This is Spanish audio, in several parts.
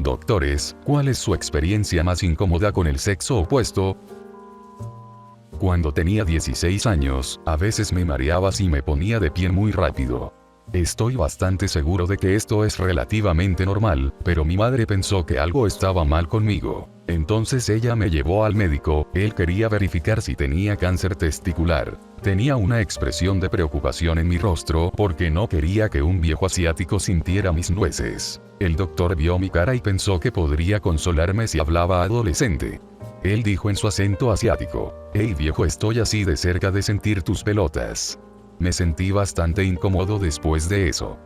Doctores, ¿cuál es su experiencia más incómoda con el sexo opuesto? Cuando tenía 16 años, a veces me mareaba y me ponía de pie muy rápido. Estoy bastante seguro de que esto es relativamente normal, pero mi madre pensó que algo estaba mal conmigo. Entonces ella me llevó al médico, él quería verificar si tenía cáncer testicular. Tenía una expresión de preocupación en mi rostro porque no quería que un viejo asiático sintiera mis nueces. El doctor vio mi cara y pensó que podría consolarme si hablaba adolescente. Él dijo en su acento asiático: «Hey viejo, estoy así de cerca de sentir tus pelotas». Me sentí bastante incómodo después de eso.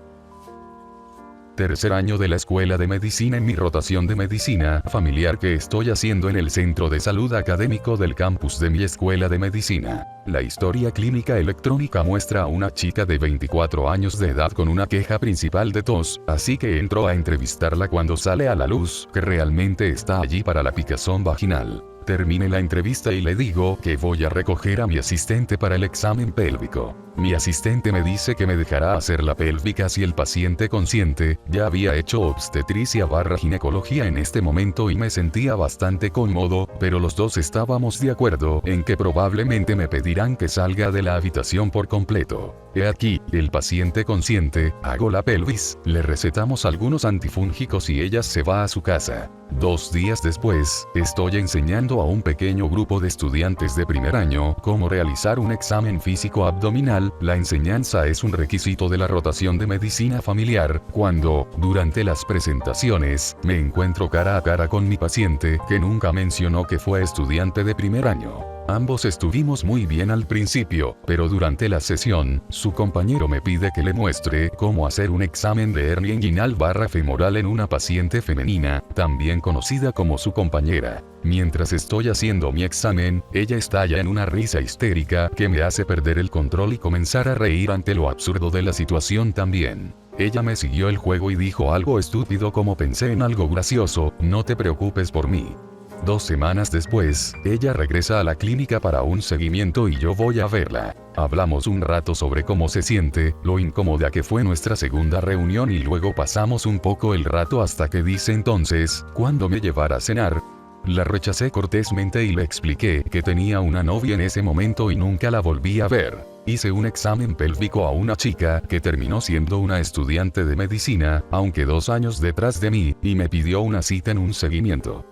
Tercer año de la escuela de medicina en mi rotación de medicina familiar que estoy haciendo en el centro de salud académico del campus de mi escuela de medicina. La historia clínica electrónica muestra a una chica de 24 años de edad con una queja principal de tos, así que entro a entrevistarla cuando sale a la luz que realmente está allí para la picazón vaginal. Terminé la entrevista y le digo que voy a recoger a mi asistente para el examen pélvico. Mi asistente me dice que me dejará hacer la pélvica si el paciente consiente. Ya había hecho obstetricia/ginecología en este momento y me sentía bastante cómodo, pero los dos estábamos de acuerdo en que probablemente me pedirán que salga de la habitación por completo. He aquí, el paciente consiente, hago la pelvis, le recetamos algunos antifúngicos y ella se va a su casa. 2 días después, estoy enseñando a un pequeño grupo de estudiantes de primer año cómo realizar un examen físico abdominal. La enseñanza es un requisito de la rotación de medicina familiar, cuando, durante las presentaciones, me encuentro cara a cara con mi paciente, que nunca mencionó que fue estudiante de primer año. Ambos estuvimos muy bien al principio, pero durante la sesión, su compañero me pide que le muestre cómo hacer un examen de hernia inguinal/femoral en una paciente femenina, también conocida como su compañera. Mientras estoy haciendo mi examen, ella estalla en una risa histérica que me hace perder el control y comenzar a reír ante lo absurdo de la situación también. Ella me siguió el juego y dijo algo estúpido como: «Pensé en algo gracioso, no te preocupes por mí». 2 semanas después, ella regresa a la clínica para un seguimiento y yo voy a verla. Hablamos un rato sobre cómo se siente, lo incómoda que fue nuestra segunda reunión y luego pasamos un poco el rato hasta que dice entonces, ¿cuándo me llevará a cenar? La rechacé cortésmente y le expliqué que tenía una novia en ese momento y nunca la volví a ver. Hice un examen pélvico a una chica que terminó siendo una estudiante de medicina, aunque 2 años detrás de mí, y me pidió una cita en un seguimiento.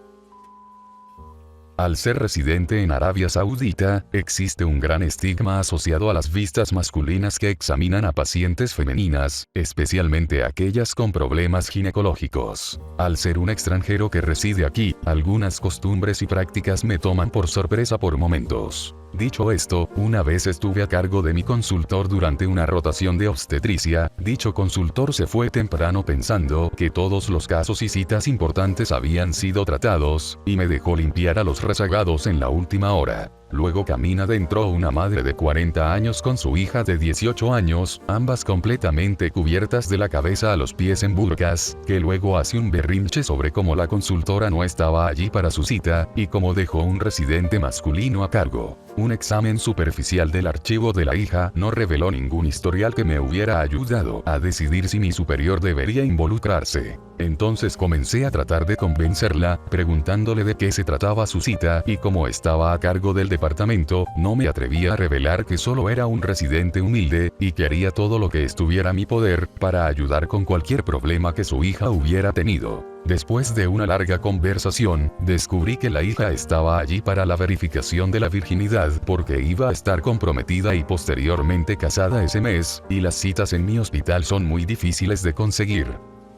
Al ser residente en Arabia Saudita, existe un gran estigma asociado a las vistas masculinas que examinan a pacientes femeninas, especialmente aquellas con problemas ginecológicos. Al ser un extranjero que reside aquí, algunas costumbres y prácticas me toman por sorpresa por momentos. Dicho esto, una vez estuve a cargo de mi consultor durante una rotación de obstetricia. Dicho consultor se fue temprano pensando que todos los casos y citas importantes habían sido tratados, y me dejó limpiar a los rezagados en la última hora. Luego camina adentro una madre de 40 años con su hija de 18 años, ambas completamente cubiertas de la cabeza a los pies en burkas, que luego hace un berrinche sobre cómo la consultora no estaba allí para su cita, y cómo dejó un residente masculino a cargo. Un examen superficial del archivo de la hija no reveló ningún historial que me hubiera ayudado a decidir si mi superior debería involucrarse. Entonces comencé a tratar de convencerla, preguntándole de qué se trataba su cita, y como estaba a cargo del departamento, no me atrevía a revelar que solo era un residente humilde, y que haría todo lo que estuviera a mi poder para ayudar con cualquier problema que su hija hubiera tenido. Después de una larga conversación, descubrí que la hija estaba allí para la verificación de la virginidad porque iba a estar comprometida y posteriormente casada ese mes, y las citas en mi hospital son muy difíciles de conseguir.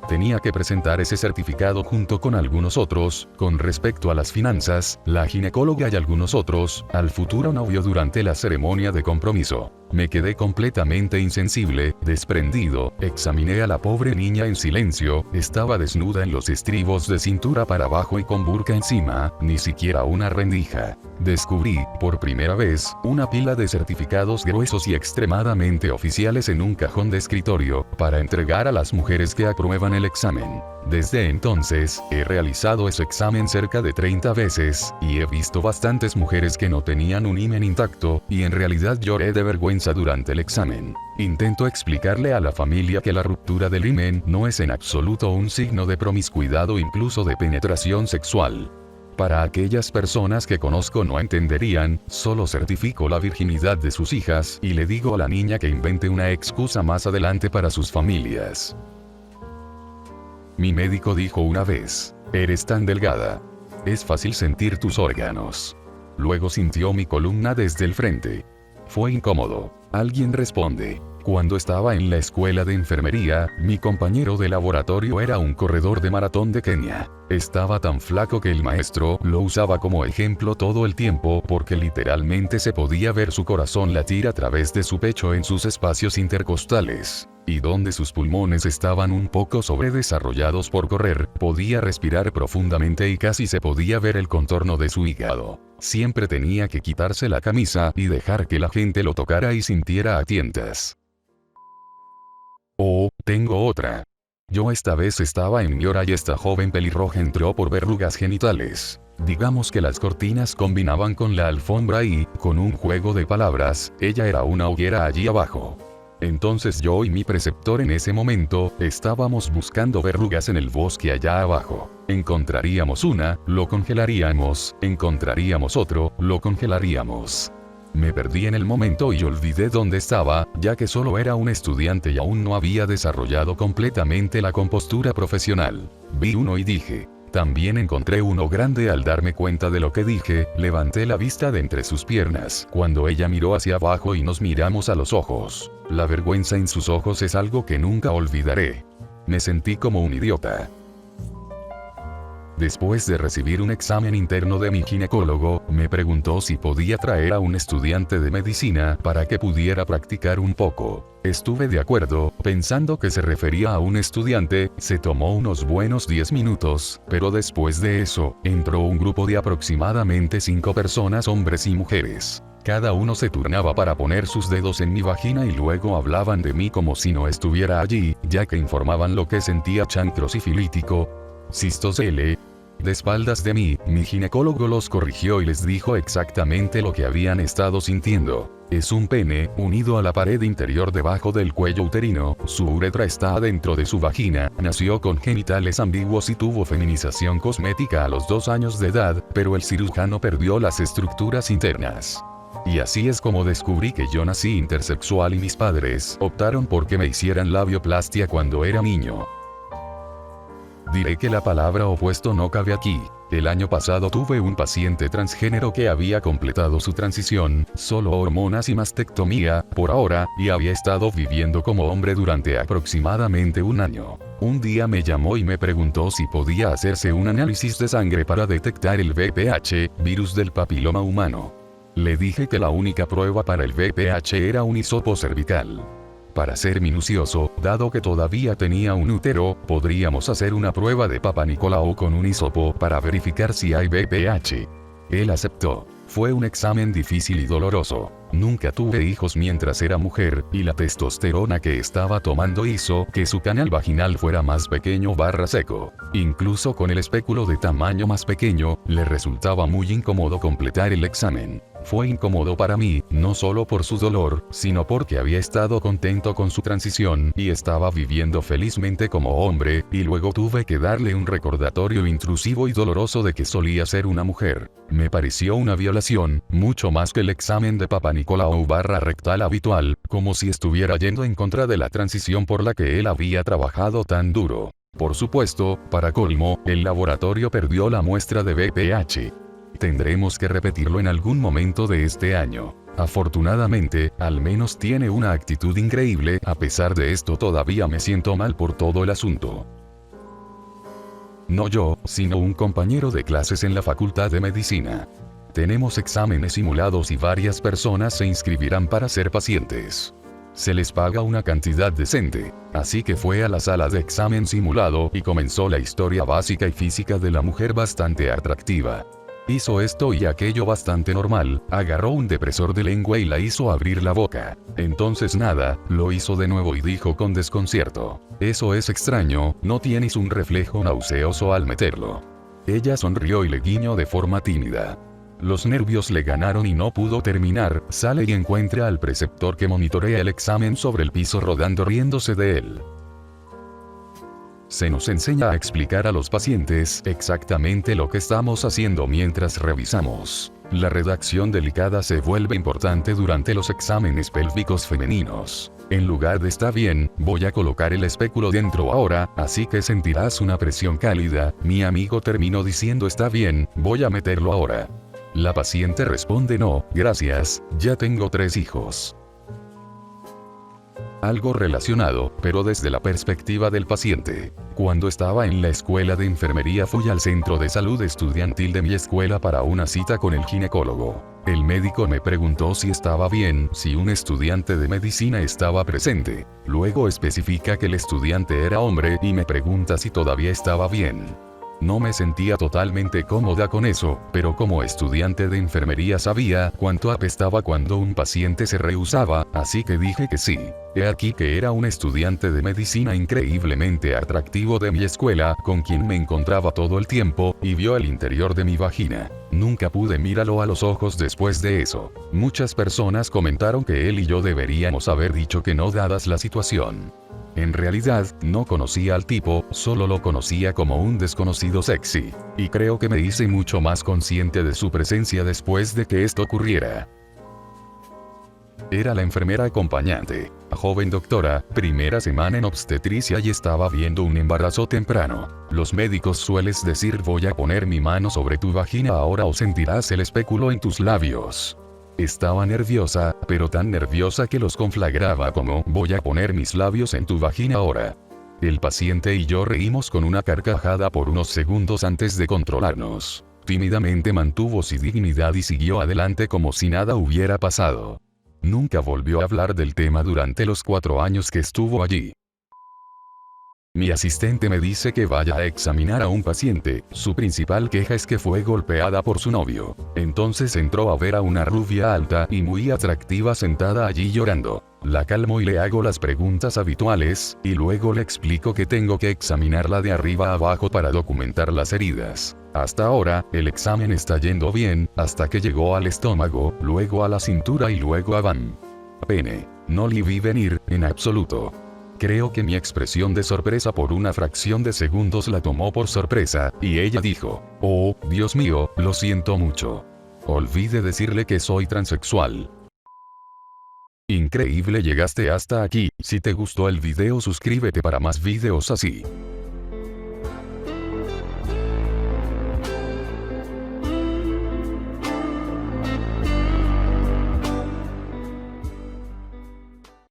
Tenía que presentar ese certificado junto con algunos otros, con respecto a las finanzas, la ginecóloga y algunos otros, al futuro novio durante la ceremonia de compromiso. Me quedé completamente insensible, desprendido, examiné a la pobre niña en silencio, estaba desnuda en los estribos de cintura para abajo y con burka encima, ni siquiera una rendija. Descubrí, por primera vez, una pila de certificados gruesos y extremadamente oficiales en un cajón de escritorio, para entregar a las mujeres que aprueban el examen. Desde entonces, he realizado ese examen cerca de 30 veces, y he visto bastantes mujeres que no tenían un himen intacto, y en realidad lloré de vergüenza vergüenza durante el examen. Intento explicarle a la familia que la ruptura del himen no es en absoluto un signo de promiscuidad o incluso de penetración sexual. Para aquellas personas que conozco no entenderían, solo certifico la virginidad de sus hijas y le digo a la niña que invente una excusa más adelante para sus familias. Mi médico dijo una vez, eres tan delgada. Es fácil sentir tus órganos. Luego sintió mi columna desde el frente. Fue incómodo. Alguien responde. Cuando estaba en la escuela de enfermería, mi compañero de laboratorio era un corredor de maratón de Kenia. Estaba tan flaco que el maestro lo usaba como ejemplo todo el tiempo porque literalmente se podía ver su corazón latir a través de su pecho en sus espacios intercostales. Y donde sus pulmones estaban un poco sobredesarrollados por correr, podía respirar profundamente y casi se podía ver el contorno de su hígado. Siempre tenía que quitarse la camisa y dejar que la gente lo tocara y sintiera a tientas. Oh, tengo otra. Yo esta vez estaba en mi hora y esta joven pelirroja entró por verrugas genitales. Digamos que las cortinas combinaban con la alfombra y, con un juego de palabras, ella era una hoguera allí abajo. Entonces yo y mi preceptor en ese momento, estábamos buscando verrugas en el bosque allá abajo. Encontraríamos una, lo congelaríamos, encontraríamos otro, lo congelaríamos. Me perdí en el momento y olvidé dónde estaba, ya que solo era un estudiante y aún no había desarrollado completamente la compostura profesional. Vi uno y dije, también encontré uno grande. Al darme cuenta de lo que dije, levanté la vista de entre sus piernas, cuando ella miró hacia abajo y nos miramos a los ojos. La vergüenza en sus ojos es algo que nunca olvidaré. Me sentí como un idiota. Después de recibir un examen interno de mi ginecólogo, me preguntó si podía traer a un estudiante de medicina para que pudiera practicar un poco. Estuve de acuerdo, pensando que se refería a un estudiante. Se tomó unos buenos 10 minutos, pero después de eso, entró un grupo de aproximadamente 5 personas, hombres y mujeres. Cada uno se turnaba para poner sus dedos en mi vagina y luego hablaban de mí como si no estuviera allí, ya que informaban lo que sentía: chancro sifilítico, cistos L. De espaldas de mí, mi ginecólogo los corrigió y les dijo exactamente lo que habían estado sintiendo. Es un pene, unido a la pared interior debajo del cuello uterino, su uretra está adentro de su vagina, nació con genitales ambiguos y tuvo feminización cosmética a los 2 años de edad, pero el cirujano perdió las estructuras internas. Y así es como descubrí que yo nací intersexual y mis padres optaron por que me hicieran labioplastia cuando era niño. Diré que la palabra opuesto no cabe aquí. El año pasado tuve un paciente transgénero que había completado su transición, solo hormonas y mastectomía, por ahora, y había estado viviendo como hombre durante aproximadamente un año. Un día me llamó y me preguntó si podía hacerse un análisis de sangre para detectar el VPH, virus del papiloma humano. Le dije que la única prueba para el VPH era un hisopo cervical. Para ser minucioso, dado que todavía tenía un útero, podríamos hacer una prueba de Papa Nicolau con un hisopo para verificar si hay VPH. Él aceptó. Fue un examen difícil y doloroso. Nunca tuve hijos mientras era mujer, y la testosterona que estaba tomando hizo que su canal vaginal fuera más pequeño / seco. Incluso con el espéculo de tamaño más pequeño, le resultaba muy incómodo completar el examen. Fue incómodo para mí, no solo por su dolor, sino porque había estado contento con su transición y estaba viviendo felizmente como hombre, y luego tuve que darle un recordatorio intrusivo y doloroso de que solía ser una mujer. Me pareció una violación, mucho más que el examen de Papa Nicolau / rectal habitual, como si estuviera yendo en contra de la transición por la que él había trabajado tan duro. Por supuesto, para colmo, el laboratorio perdió la muestra de VPH. Tendremos que repetirlo en algún momento de este año. Afortunadamente, al menos tiene una actitud increíble. A pesar de esto todavía me siento mal por todo el asunto. No yo, sino un compañero de clases en la Facultad de Medicina. Tenemos exámenes simulados y varias personas se inscribirán para ser pacientes. Se les paga una cantidad decente, así que fue a la sala de examen simulado y comenzó la historia básica y física de la mujer bastante atractiva. Hizo esto y aquello bastante normal, agarró un depresor de lengua y la hizo abrir la boca. Entonces nada, lo hizo de nuevo y dijo con desconcierto: eso es extraño, ¿no tienes un reflejo nauseoso al meterlo? Ella sonrió y le guiñó de forma tímida. Los nervios le ganaron y no pudo terminar, sale y encuentra al preceptor que monitorea el examen sobre el piso rodando riéndose de él. Se nos enseña a explicar a los pacientes exactamente lo que estamos haciendo mientras revisamos. La redacción delicada se vuelve importante durante los exámenes pélvicos femeninos. En lugar de "está bien, voy a colocar el espéculo dentro ahora, así que sentirás una presión cálida", mi amigo terminó diciendo "está bien, voy a meterlo ahora". La paciente responde "no, gracias, ya tengo 3 hijos". Algo relacionado, pero desde la perspectiva del paciente. Cuando estaba en la escuela de enfermería fui al centro de salud estudiantil de mi escuela para una cita con el ginecólogo. El médico me preguntó si estaba bien, si un estudiante de medicina estaba presente. Luego especifica que el estudiante era hombre y me pregunta si todavía estaba bien. No me sentía totalmente cómoda con eso, pero como estudiante de enfermería sabía cuánto apestaba cuando un paciente se rehusaba, así que dije que sí. He aquí que era un estudiante de medicina increíblemente atractivo de mi escuela, con quien me encontraba todo el tiempo, y vio el interior de mi vagina. Nunca pude mirarlo a los ojos después de eso. Muchas personas comentaron que él y yo deberíamos haber dicho que no dadas la situación. En realidad, no conocía al tipo, solo lo conocía como un desconocido sexy. Y creo que me hice mucho más consciente de su presencia después de que esto ocurriera. Era la enfermera acompañante, joven doctora, primera semana en obstetricia y estaba viendo un embarazo temprano. Los médicos sueles decir "voy a poner mi mano sobre tu vagina ahora o sentirás el espéculo en tus labios". Estaba nerviosa, pero tan nerviosa que los conflagraba como "voy a poner mis labios en tu vagina ahora". El paciente y yo reímos con una carcajada por unos segundos antes de controlarnos. Tímidamente mantuvo su dignidad y siguió adelante como si nada hubiera pasado. Nunca volvió a hablar del tema durante los 4 años que estuvo allí. Mi asistente me dice que vaya a examinar a un paciente, su principal queja es que fue golpeada por su novio. Entonces entró a ver a una rubia alta y muy atractiva sentada allí llorando. La calmo y le hago las preguntas habituales, y luego le explico que tengo que examinarla de arriba a abajo para documentar las heridas. Hasta ahora, el examen está yendo bien, hasta que llegó al estómago, luego a la cintura y luego a pene. No le vi venir, en absoluto. Creo que mi expresión de sorpresa por una fracción de segundos la tomó por sorpresa, y ella dijo: "Oh, Dios mío, lo siento mucho. Olvidé decirle que soy transexual". Increíble, llegaste hasta aquí. Si te gustó el video suscríbete para más videos así.